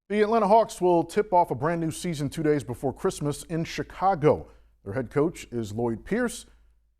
The Atlanta Hawks will tip off a brand new season 2 days before Christmas in Chicago. Their head coach is Lloyd Pierce.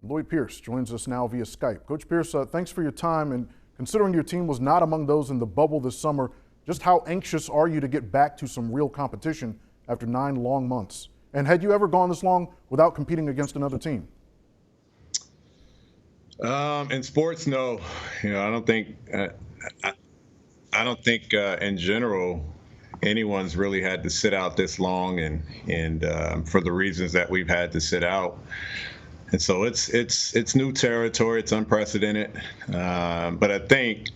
Lloyd Pierce joins us now via Skype. Coach Pierce, thanks for your time. And considering your team was not among those in the bubble this summer, just how anxious are you to get back to some real competition after 9 long months? And had you ever gone this long without competing against another team? In sports, no. I don't think I, I don't think in general anyone's really had to sit out this long, and for the reasons that we've had to sit out. And so it's new territory. It's unprecedented. But I think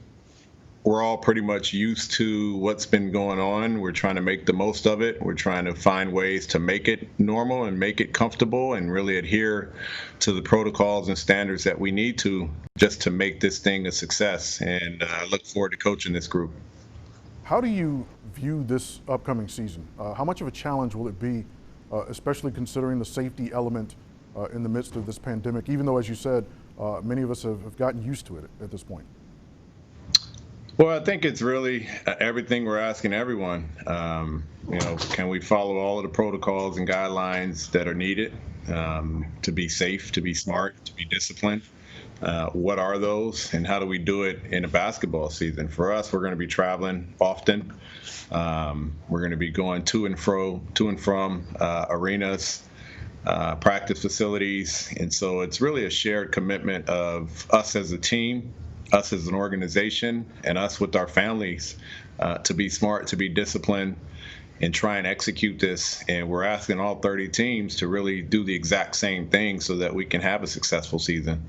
we're all pretty much used to what's been going on. We're trying to make the most of it. We're trying to find ways to make it normal and make it comfortable and really adhere to the protocols and standards that we need to just to make this thing a success. And I look forward to coaching this group. How do you view this upcoming season? How much of a challenge will it be, especially considering the safety element in the midst of this pandemic, even though, as you said, many of us have gotten used to it at this point? Well, I think it's really everything we're asking everyone. Can we follow all of the protocols and guidelines that are needed to be safe, to be smart, to be disciplined? What are those, and how do we do it in a basketball season? For us, we're going to be traveling often. We're going to be going to and from arenas, practice facilities, and so it's really a shared commitment of us as a team, us as an organization, and us with our families to be smart, to be disciplined, and try and execute this. And we're asking all 30 teams to really do the exact same thing so that we can have a successful season.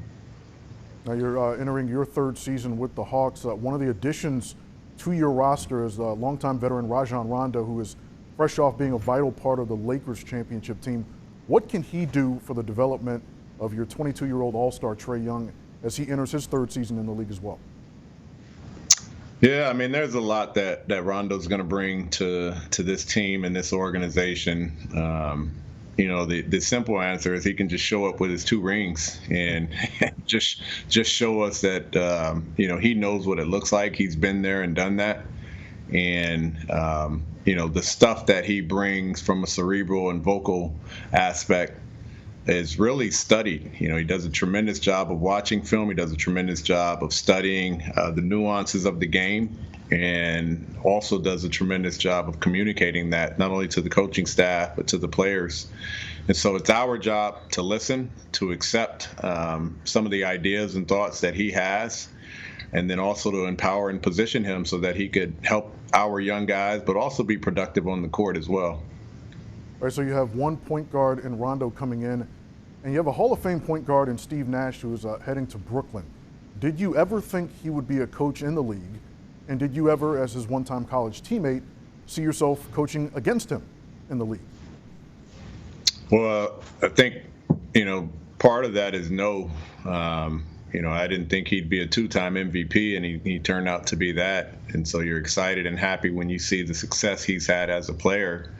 Now you're entering your third season with the Hawks. One of the additions to your roster is longtime veteran Rajon Rondo, who is fresh off being a vital part of the Lakers championship team. What can he do for the development of your 22-year-old All-Star Trae Young as he enters his third season in the league as well? Yeah, I mean, there's a lot that Rondo's going to bring to this team and this organization. The simple answer is he can just show up with his 2 rings and just show us that he knows what it looks like. He's been there and done that, and the stuff that he brings from a cerebral and vocal aspect is really studied. He does a tremendous job of watching film. He does a tremendous job of studying the nuances of the game, and also does a tremendous job of communicating that not only to the coaching staff but to the players. And so it's our job to listen, to accept some of the ideas and thoughts that he has, and then also to empower and position him so that he could help our young guys, but also be productive on the court as well. All right, so you have one point guard in Rondo coming in, and you have a Hall of Fame point guard in Steve Nash, who is heading to Brooklyn. Did you ever think he would be a coach in the league? And did you ever, as his one-time college teammate, see yourself coaching against him in the league? Well, I think, part of that is no. I didn't think he'd be a 2-time MVP, and he turned out to be that. And so you're excited and happy when you see the success he's had as a player.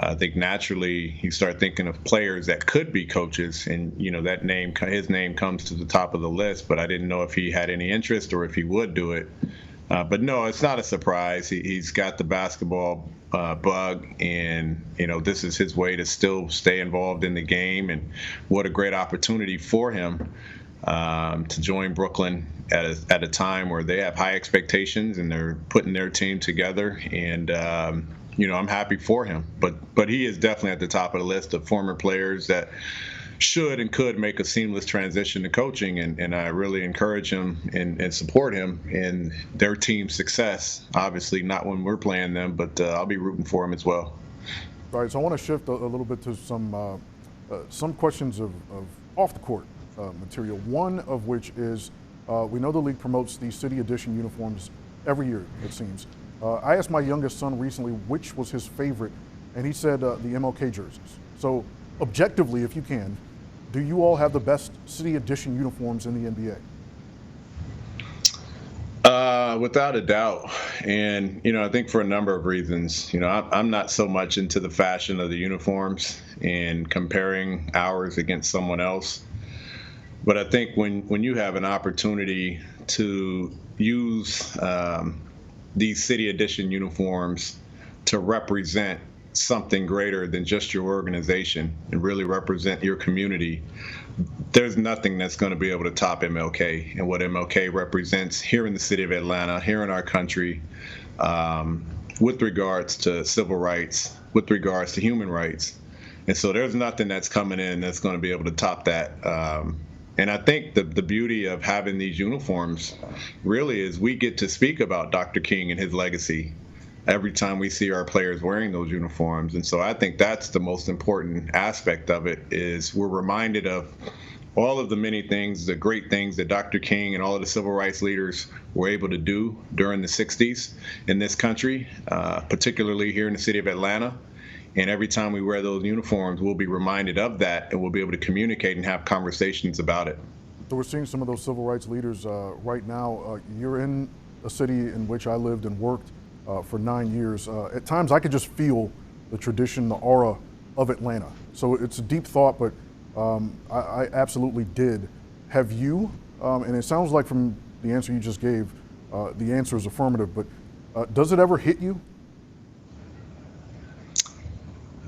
I think naturally you start thinking of players that could be coaches, and his name comes to the top of the list. But I didn't know if he had any interest or if he would do it. But no, it's not a surprise. He's got the basketball bug, and this is his way to still stay involved in the game. And what a great opportunity for him to join Brooklyn at a time where they have high expectations and they're putting their team together. And I'm happy for him, but he is definitely at the top of the list of former players that should and could make a seamless transition to coaching, and I really encourage him and support him in their team's success. Obviously not when we're playing them, but I'll be rooting for him as well. All right, so I want to shift a little bit to some questions of off the court material. One of which is we know the league promotes the City Edition uniforms every year, it seems. I asked my youngest son recently which was his favorite, and he said the MLK jerseys. So objectively, if you can, do you all have the best City Edition uniforms in the NBA? Without a doubt. And, I think for a number of reasons. I'm not so much into the fashion of the uniforms and comparing ours against someone else. But I think when you have an opportunity to use these City Edition uniforms to represent something greater than just your organization and really represent your community, there's nothing that's going to be able to top MLK and what MLK represents here in the city of Atlanta, here in our country, with regards to civil rights, with regards to human rights. And so there's nothing that's coming in that's going to be able to top that. And I think the beauty of having these uniforms really is we get to speak about Dr. King and his legacy every time we see our players wearing those uniforms. And so I think that's the most important aspect of it, is we're reminded of all of the many things, the great things that Dr. King and all of the civil rights leaders were able to do during the 60s in this country, particularly here in the city of Atlanta. And every time we wear those uniforms, we'll be reminded of that, and we'll be able to communicate and have conversations about it. So we're seeing some of those civil rights leaders right now. You're in a city in which I lived and worked for 9 years. At times I could just feel the tradition, the aura of Atlanta. So it's a deep thought, but I absolutely did. Have you, and it sounds like from the answer you just gave, the answer is affirmative, but does it ever hit you?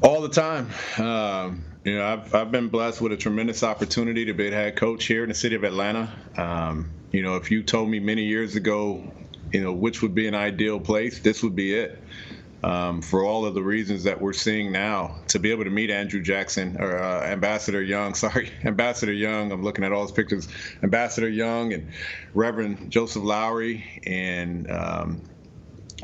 All the time. I've been blessed with a tremendous opportunity to be a head coach here in the city of Atlanta. If you told me many years ago, which would be an ideal place, this would be it. For all of the reasons that we're seeing now, to be able to meet Andrew Jackson, or Ambassador Young, I'm looking at all his pictures, Ambassador Young and Reverend Joseph Lowry, and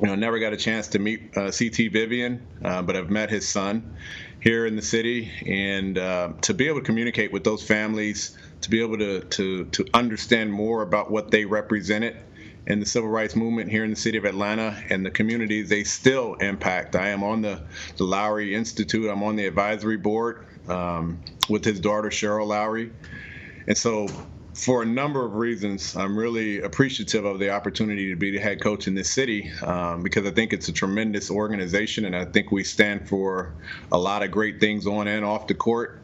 never got a chance to meet CT Vivian, but I've met his son here in the city, and to be able to communicate with those families, to be able to understand more about what they represented in the civil rights movement here in the city of Atlanta and the communities they still impact. I am on the Lowry Institute. I'm on the advisory board with his daughter, Cheryl Lowry. And so for a number of reasons, I'm really appreciative of the opportunity to be the head coach in this city, because I think it's a tremendous organization, and I think we stand for a lot of great things on and off the court.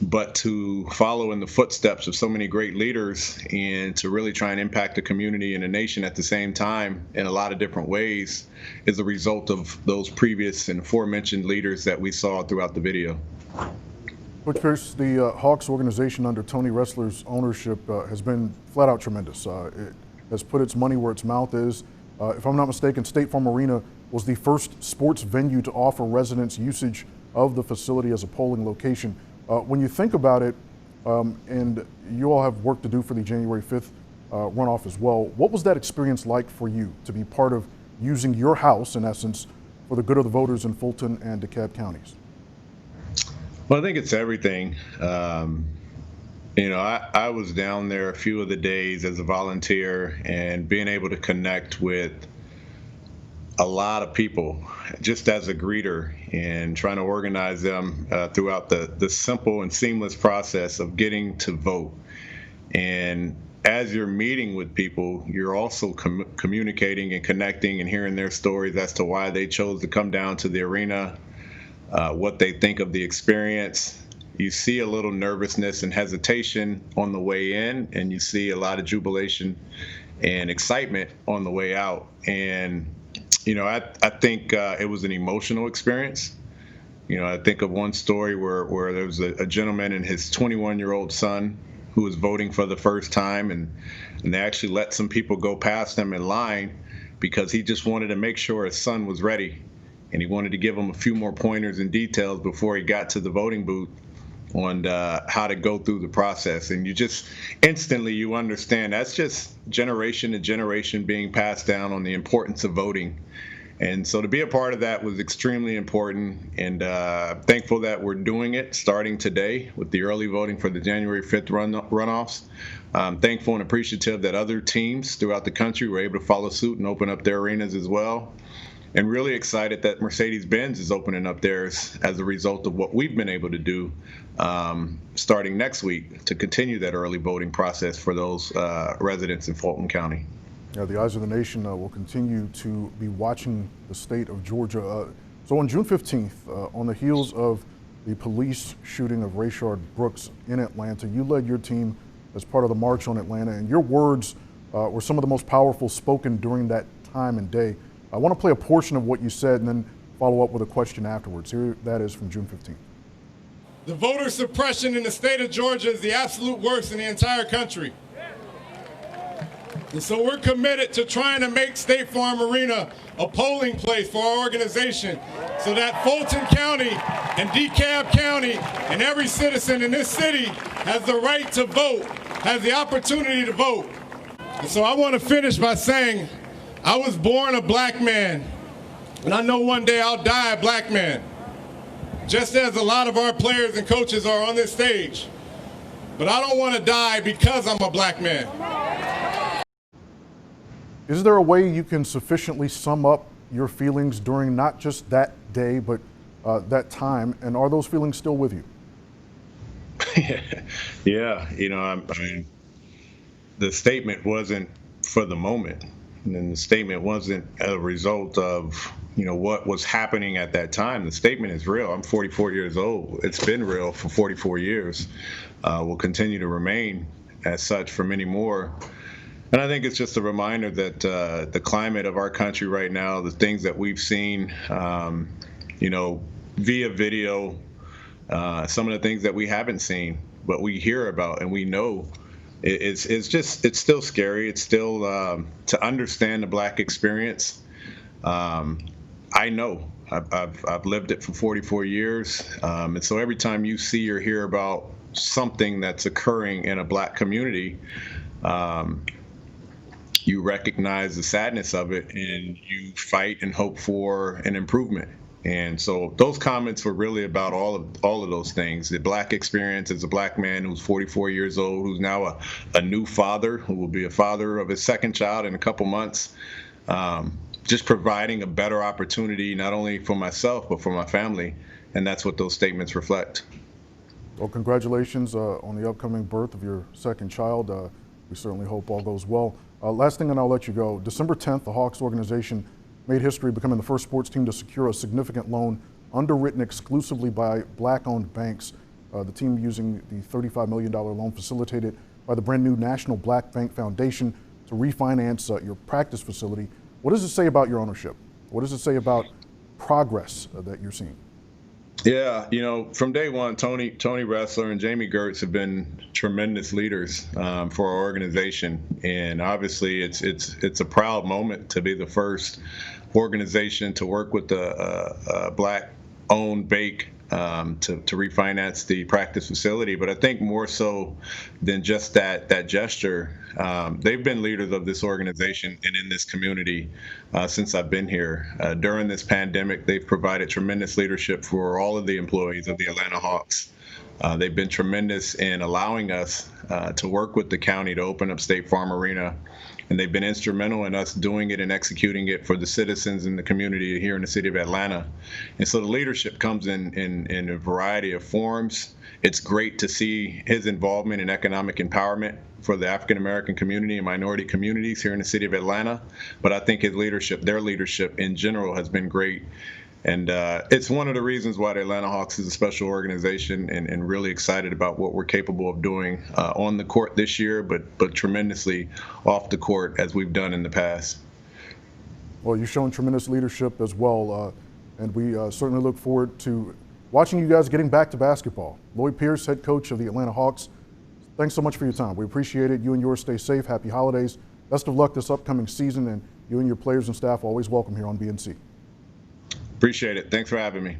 But to follow in the footsteps of so many great leaders and to really try and impact the community and the nation at the same time in a lot of different ways is a result of those previous and aforementioned leaders that we saw throughout the video. Lloyd Pierce, the Hawks organization under Tony Ressler's ownership has been flat out tremendous. It has put its money where its mouth is. If I'm not mistaken, State Farm Arena was the first sports venue to offer residents usage of the facility as a polling location. When you think about it, and you all have work to do for the January 5th runoff as well, what was that experience like for you to be part of using your house, in essence, for the good of the voters in Fulton and DeKalb counties? Well, I think it's everything. I was down there a few of the days as a volunteer, and being able to connect with a lot of people just as a greeter and trying to organize them throughout the simple and seamless process of getting to vote. And as you're meeting with people, you're also communicating and connecting and hearing their stories as to why they chose to come down to the arena, what they think of the experience. You see a little nervousness and hesitation on the way in, and you see a lot of jubilation and excitement on the way out. And I think it was an emotional experience. I think of one story where there was a gentleman and his 21-year-old son who was voting for the first time, and they actually let some people go past him in line because he just wanted to make sure his son was ready, and he wanted to give him a few more pointers and details before he got to the voting booth on how to go through the process. And you just instantly you understand that's just generation to generation being passed down on the importance of voting. And so to be a part of that was extremely important, and thankful that we're doing it starting today with the early voting for the January 5th runoffs. Thankful and appreciative that other teams throughout the country were able to follow suit and open up their arenas as well. And really excited that Mercedes-Benz is opening up theirs as a result of what we've been able to do starting next week to continue that early voting process for those residents in Fulton County. Yeah, the eyes of the nation will continue to be watching the state of Georgia. So on June 15th, on the heels of the police shooting of Rayshard Brooks in Atlanta, you led your team as part of the March on Atlanta, and your words were some of the most powerful spoken during that time and day. I want to play a portion of what you said, and then follow up with a question afterwards. Here that is from June 15th. The voter suppression in the state of Georgia is the absolute worst in the entire country. And so we're committed to trying to make State Farm Arena a polling place for our organization so that Fulton County and DeKalb County and every citizen in this city has the right to vote, has the opportunity to vote. And so I want to finish by saying I was born a black man, and I know one day I'll die a black man, just as a lot of our players and coaches are on this stage. But I don't want to die because I'm a black man. Is there a way you can sufficiently sum up your feelings during not just that day, but that time? And are those feelings still with you? Yeah, I mean, the statement wasn't for the moment, and the statement wasn't a result of what was happening at that time. The statement is real. I'm 44 years old. It's been real for 44 years. Will continue to remain as such for many more. And I think it's just a reminder that the climate of our country right now, the things that we've seen, via video, some of the things that we haven't seen, but we hear about and we know, it's still scary. It's still to understand the Black experience. I know I've lived it for 44 years, and so every time you see or hear about something that's occurring in a Black community, you recognize the sadness of it and you fight and hope for an improvement. And so those comments were really about all of those things. The Black experience as a Black man who's 44 years old, who's now a new father, who will be a father of his second child in a couple months. Just providing a better opportunity, not only for myself, but for my family. And that's what those statements reflect. Well, congratulations on the upcoming birth of your second child. We certainly hope all goes well. Last thing, and I'll let you go. December 10th, the Hawks organization made history, becoming the first sports team to secure a significant loan underwritten exclusively by Black-owned banks. The team using the $35 million loan facilitated by the brand new National Black Bank Foundation to refinance your practice facility. What does it say about your ownership? What does it say about progress that you're seeing? Yeah, from day one, Tony Ressler and Jamie Gertz have been tremendous leaders for our organization, and obviously it's a proud moment to be the first organization to work with the Black-owned bank to refinance the practice facility. But I think more so than just that gesture, they've been leaders of this organization and in this community since I've been here. During this pandemic, they've provided tremendous leadership for all of the employees of the Atlanta Hawks. They've been tremendous in allowing us to work with the county to open up State Farm Arena. And they've been instrumental in us doing it and executing it for the citizens in the community here in the city of Atlanta. And so the leadership comes in a variety of forms. It's great to see his involvement in economic empowerment for the African American community and minority communities here in the city of Atlanta. But I think his leadership, their leadership in general, has been great. And it's one of the reasons why the Atlanta Hawks is a special organization, and really excited about what we're capable of doing on the court this year, but tremendously off the court as we've done in the past. Well, you've shown tremendous leadership as well, and we certainly look forward to watching you guys getting back to basketball. Lloyd Pierce, head coach of the Atlanta Hawks, thanks so much for your time. We appreciate it. You and yours stay safe. Happy holidays. Best of luck this upcoming season, and you and your players and staff are always welcome here on BNC. Appreciate it. Thanks for having me.